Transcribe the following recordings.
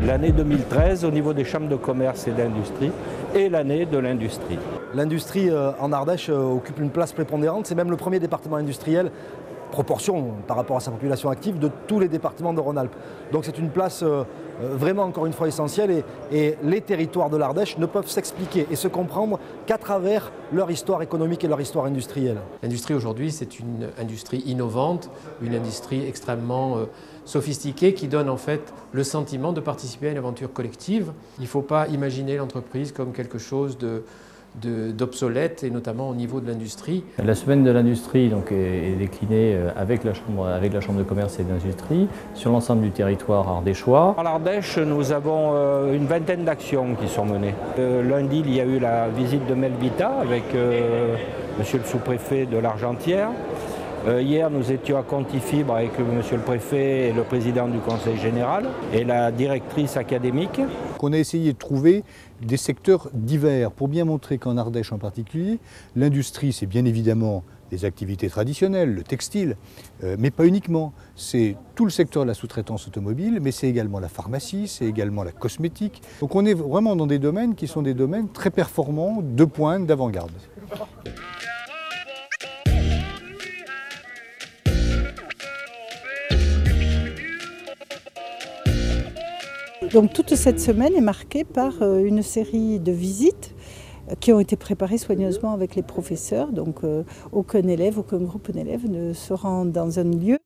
l'année 2013 au niveau des chambres de commerce et d'industrie est l'année de l'industrie. L'industrie en Ardèche occupe une place prépondérante, c'est même le premier département industriel, proportion par rapport à sa population active, de tous les départements de Rhône-Alpes. Donc c'est une place vraiment encore une fois essentielle et les territoires de l'Ardèche ne peuvent s'expliquer et se comprendre qu'à travers leur histoire économique et leur histoire industrielle. L'industrie aujourd'hui, c'est une industrie innovante, une industrie extrêmement sophistiquée qui donne en fait le sentiment de participer à une aventure collective. Il ne faut pas imaginer l'entreprise comme quelque chose d'obsolète, et notamment au niveau de l'industrie. La semaine de l'industrie est déclinée avec la chambre de commerce et d'industrie sur l'ensemble du territoire ardéchois. En Ardèche, nous avons une vingtaine d'actions qui sont menées. Lundi, il y a eu la visite de Melvita avec monsieur le sous-préfet de l'Argentière. Hier, nous étions à Contifibre avec monsieur le préfet et le président du conseil général et la directrice académique. On a essayé de trouver des secteurs divers pour bien montrer qu'en Ardèche en particulier, l'industrie, c'est bien évidemment des activités traditionnelles, le textile, mais pas uniquement. C'est tout le secteur de la sous-traitance automobile, mais c'est également la pharmacie, c'est également la cosmétique. Donc on est vraiment dans des domaines qui sont des domaines très performants, de pointe, d'avant-garde. Donc toute cette semaine est marquée par une série de visites qui ont été préparées soigneusement avec les professeurs. Donc aucun élève, aucun groupe d'élèves ne se rend dans un lieu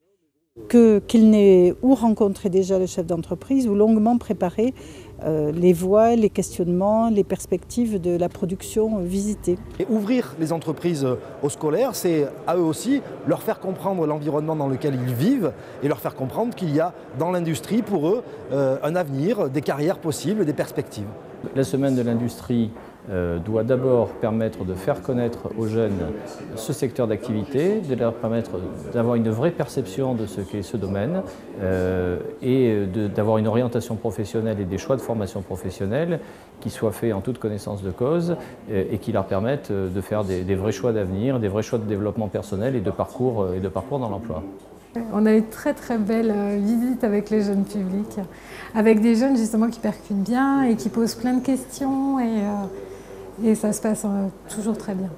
qu'il n'ait ou rencontré déjà le chef d'entreprise ou longuement préparé les voies, les questionnements, les perspectives de la production visitée. Et ouvrir les entreprises aux scolaires, c'est à eux aussi leur faire comprendre l'environnement dans lequel ils vivent et leur faire comprendre qu'il y a dans l'industrie pour eux un avenir, des carrières possibles, des perspectives. La semaine de l'industrie doit d'abord permettre de faire connaître aux jeunes ce secteur d'activité, de leur permettre d'avoir une vraie perception de ce qu'est ce domaine et d'avoir une orientation professionnelle et des choix de formation professionnelle qui soient faits en toute connaissance de cause et qui leur permettent de faire des vrais choix d'avenir, des vrais choix de développement personnel et de parcours dans l'emploi. On a eu très très belle visite avec les jeunes publics, avec des jeunes justement qui percutent bien et qui posent plein de questions et ça se passe toujours très bien.